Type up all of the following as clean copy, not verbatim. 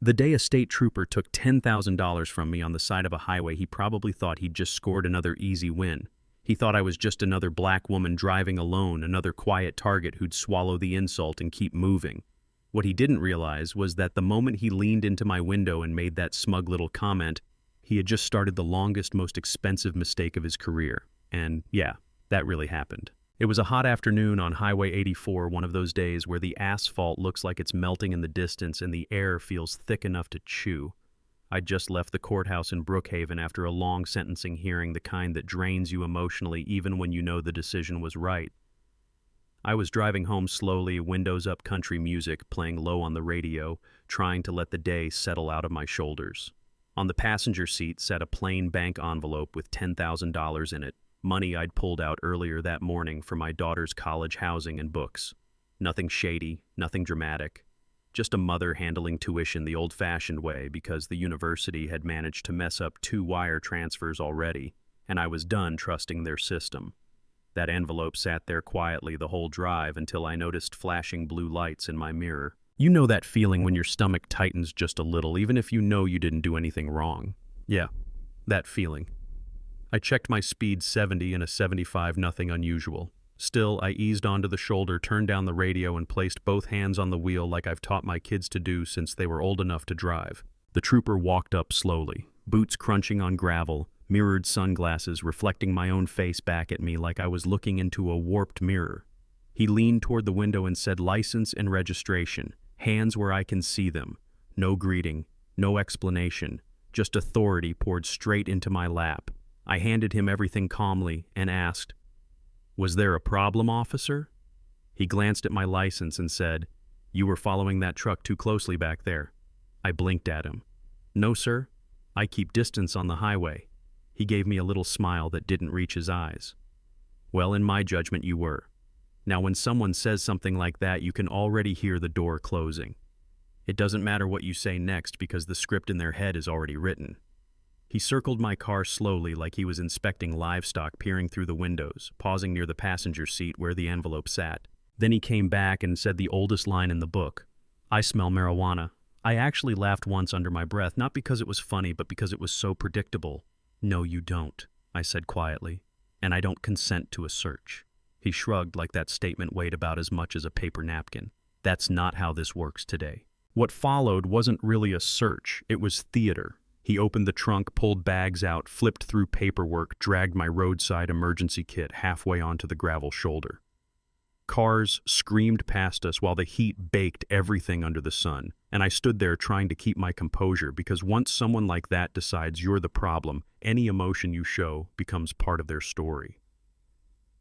The day a state trooper took $10,000 from me on the side of a highway, he probably thought he'd just scored another easy win. He thought I was just another black woman driving alone, another quiet target who'd swallow the insult and keep moving. What he didn't realize was that the moment he leaned into my window and made that smug little comment, he had just started the longest, most expensive mistake of his career. And yeah, that really happened. It was a hot afternoon on Highway 84, one of those days where the asphalt looks like it's melting in the distance and the air feels thick enough to chew. I'd just left the courthouse in Brookhaven after a long sentencing hearing, the kind that drains you emotionally even when you know the decision was right. I was driving home slowly, windows up, country music playing low on the radio, trying to let the day settle out of my shoulders. On the passenger seat sat a plain bank envelope with $10,000 in it. Money I'd pulled out earlier that morning for my daughter's college housing and books. Nothing shady, nothing dramatic. Just a mother handling tuition the old-fashioned way because the university had managed to mess up 2 wire transfers already, and I was done trusting their system. That envelope sat there quietly the whole drive until I noticed flashing blue lights in my mirror. You know that feeling when your stomach tightens just a little, even if you know you didn't do anything wrong. Yeah, that feeling. I checked my speed 70 and a 75, nothing unusual. Still, I eased onto the shoulder, turned down the radio, and placed both hands on the wheel like I've taught my kids to do since they were old enough to drive. The trooper walked up slowly, boots crunching on gravel, mirrored sunglasses reflecting my own face back at me like I was looking into a warped mirror. He leaned toward the window and said, "License and registration, hands where I can see them." No greeting, no explanation, just authority poured straight into my lap. I handed him everything calmly and asked, "Was there a problem, officer?" He glanced at my license and said, "You were following that truck too closely back there." I blinked at him. "No, sir. I keep distance on the highway." He gave me a little smile that didn't reach his eyes. "Well, in my judgment, you were." Now, when someone says something like that, you can already hear the door closing. It doesn't matter what you say next because the script in their head is already written. He circled my car slowly like he was inspecting livestock, peering through the windows, pausing near the passenger seat where the envelope sat. Then he came back and said the oldest line in the book, "I smell marijuana." I actually laughed once under my breath, not because it was funny, but because it was so predictable. "No, you don't," I said quietly, "and I don't consent to a search." He shrugged like that statement weighed about as much as a paper napkin. That's not how this works today. What followed wasn't really a search, it was theater. He opened the trunk, pulled bags out, flipped through paperwork, dragged my roadside emergency kit halfway onto the gravel shoulder. Cars screamed past us while the heat baked everything under the sun, and I stood there trying to keep my composure because once someone like that decides you're the problem, any emotion you show becomes part of their story.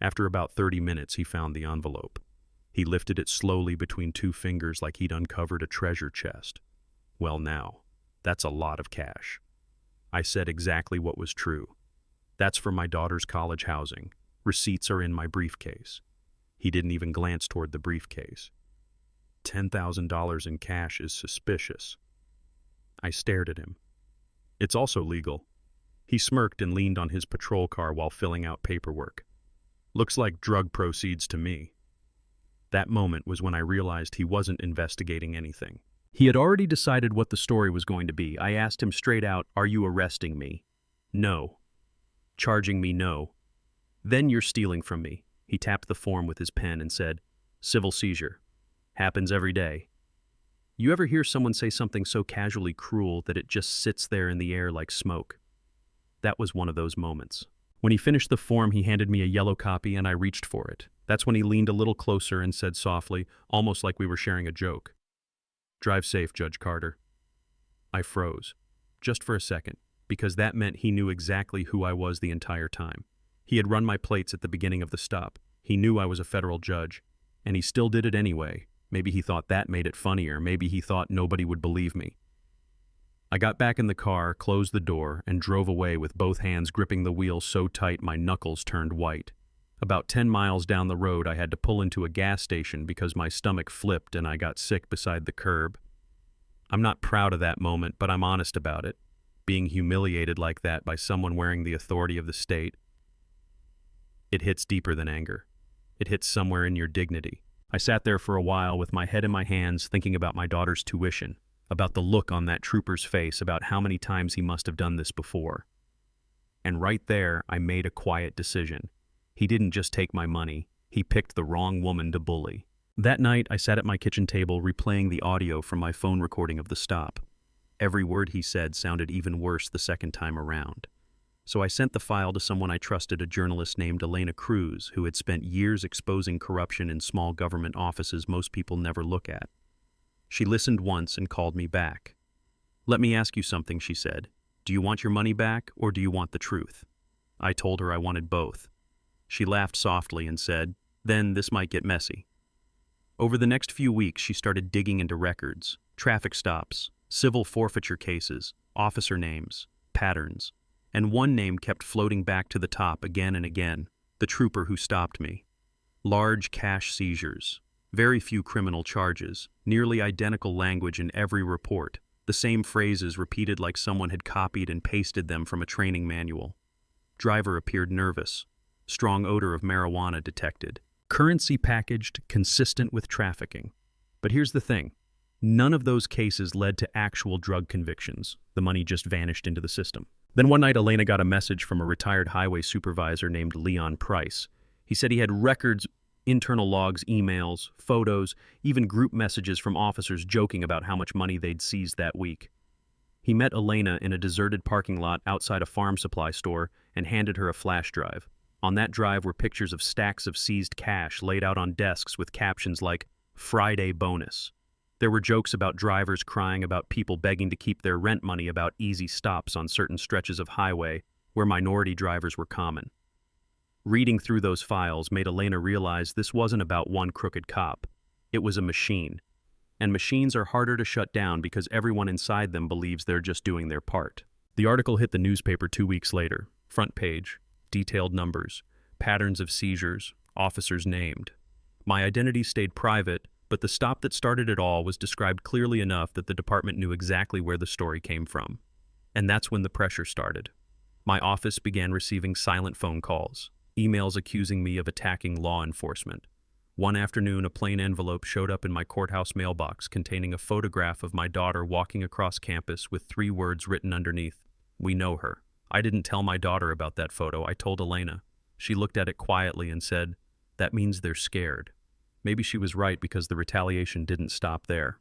After about 30 minutes, he found the envelope. He lifted it slowly between 2 fingers like he'd uncovered a treasure chest. "Well now, that's a lot of cash." I said exactly what was true. "That's for my daughter's college housing. Receipts are in my briefcase." He didn't even glance toward the briefcase. $10,000 in cash is suspicious. I stared at him. "It's also legal." He smirked and leaned on his patrol car while filling out paperwork. "Looks like drug proceeds to me." That moment was when I realized he wasn't investigating anything. He had already decided what the story was going to be. I asked him straight out, "Are you arresting me?" "No." "Charging me?" "No." "Then you're stealing from me." He tapped the form with his pen and said, "Civil seizure. Happens every day." You ever hear someone say something so casually cruel that it just sits there in the air like smoke? That was one of those moments. When he finished the form, he handed me a yellow copy and I reached for it. That's when he leaned a little closer and said softly, almost like we were sharing a joke, "Drive safe, Judge Carter." I froze, just for a second, because that meant he knew exactly who I was the entire time. He had run my plates at the beginning of the stop. He knew I was a federal judge, and he still did it anyway. Maybe he thought that made it funnier. Maybe he thought nobody would believe me. I got back in the car, closed the door, and drove away with both hands gripping the wheel so tight my knuckles turned white. About 10 miles down the road, I had to pull into a gas station because my stomach flipped and I got sick beside the curb. I'm not proud of that moment, but I'm honest about it. Being humiliated like that by someone wearing the authority of the state, it hits deeper than anger. It hits somewhere in your dignity. I sat there for a while with my head in my hands thinking about my daughter's tuition, about the look on that trooper's face, about how many times he must have done this before. And right there, I made a quiet decision. He didn't just take my money, he picked the wrong woman to bully. That night, I sat at my kitchen table replaying the audio from my phone recording of the stop. Every word he said sounded even worse the second time around. So I sent the file to someone I trusted, a journalist named Elena Cruz, who had spent years exposing corruption in small government offices most people never look at. She listened once and called me back. "Let me ask you something," she said. "Do you want your money back, or do you want the truth?" I told her I wanted both. She laughed softly and said, "Then this might get messy." Over the next few weeks, she started digging into records, traffic stops, civil forfeiture cases, officer names, patterns. And one name kept floating back to the top again and again: the trooper who stopped me. Large cash seizures, very few criminal charges, nearly identical language in every report, the same phrases repeated like someone had copied and pasted them from a training manual. Driver appeared nervous. Strong odor of marijuana detected. Currency packaged, consistent with trafficking. But here's the thing. None of those cases led to actual drug convictions. The money just vanished into the system. Then one night, Elena got a message from a retired highway supervisor named Leon Price. He said he had records, internal logs, emails, photos, even group messages from officers joking about how much money they'd seized that week. He met Elena in a deserted parking lot outside a farm supply store and handed her a flash drive. On that drive were pictures of stacks of seized cash laid out on desks with captions like, "Friday bonus." There were jokes about drivers crying about people begging to keep their rent money, about easy stops on certain stretches of highway where minority drivers were common. Reading through those files made Elena realize this wasn't about one crooked cop. It was a machine. And machines are harder to shut down because everyone inside them believes they're just doing their part. The article hit the newspaper 2 weeks later. Front page, detailed numbers, patterns of seizures, officers named. My identity stayed private, but the stop that started it all was described clearly enough that the department knew exactly where the story came from. And that's when the pressure started. My office began receiving silent phone calls, emails accusing me of attacking law enforcement. One afternoon, a plain envelope showed up in my courthouse mailbox containing a photograph of my daughter walking across campus with 3 words written underneath: "We know her." I didn't tell my daughter about that photo. I told Elena. She looked at it quietly and said, "That means they're scared." Maybe she was right, because the retaliation didn't stop there.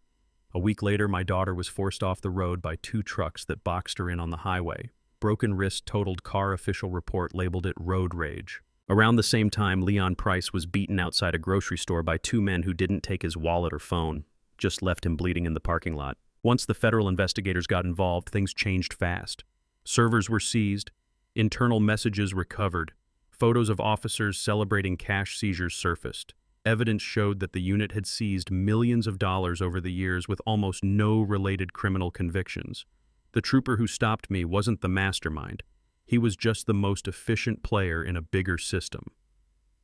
A week later, my daughter was forced off the road by 2 trucks that boxed her in on the highway. Broken wrist totaled car official report labeled it road rage. Around the same time, Leon Price was beaten outside a grocery store by 2 men who didn't take his wallet or phone, just left him bleeding in the parking lot. Once the federal investigators got involved, things changed fast. Servers were seized, internal messages recovered, photos of officers celebrating cash seizures surfaced. Evidence showed that the unit had seized millions of dollars over the years with almost no related criminal convictions. The trooper who stopped me wasn't the mastermind. He was just the most efficient player in a bigger system.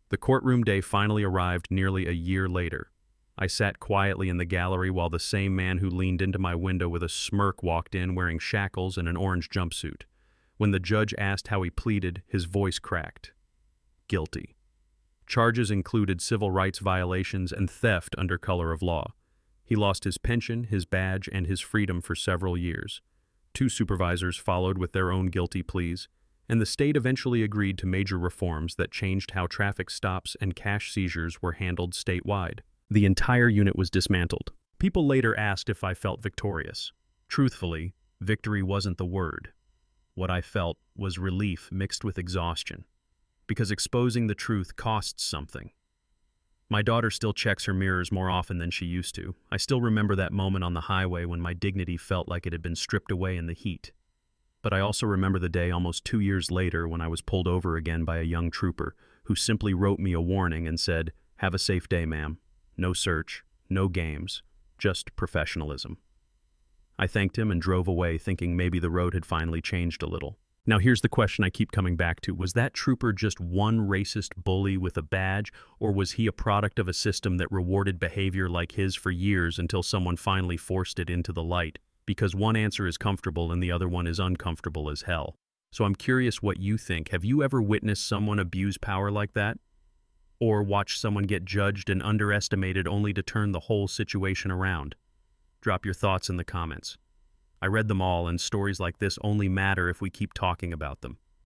The courtroom day finally arrived nearly a year later. I sat quietly in the gallery while the same man who leaned into my window with a smirk walked in wearing shackles and an orange jumpsuit. When the judge asked how he pleaded, his voice cracked. Guilty. Charges included civil rights violations and theft under color of law. He lost his pension, his badge, and his freedom for several years. 2 supervisors followed with their own guilty pleas, and the state eventually agreed to major reforms that changed how traffic stops and cash seizures were handled statewide. The entire unit was dismantled. People later asked if I felt victorious. Truthfully, victory wasn't the word. What I felt was relief mixed with exhaustion, because exposing the truth costs something. My daughter still checks her mirrors more often than she used to. I still remember that moment on the highway when my dignity felt like it had been stripped away in the heat. But I also remember the day almost 2 years later when I was pulled over again by a young trooper who simply wrote me a warning and said, "Have a safe day, ma'am. No search, no games, just professionalism." I thanked him and drove away, thinking maybe the road had finally changed a little. Now here's the question I keep coming back to. Was that trooper just one racist bully with a badge, or was he a product of a system that rewarded behavior like his for years until someone finally forced it into the light? Because one answer is comfortable and the other one is uncomfortable as hell. So I'm curious what you think. Have you ever witnessed someone abuse power like that? Or watched someone get judged and underestimated only to turn the whole situation around? Drop your thoughts in the comments. I read them all, and stories like this only matter if we keep talking about them.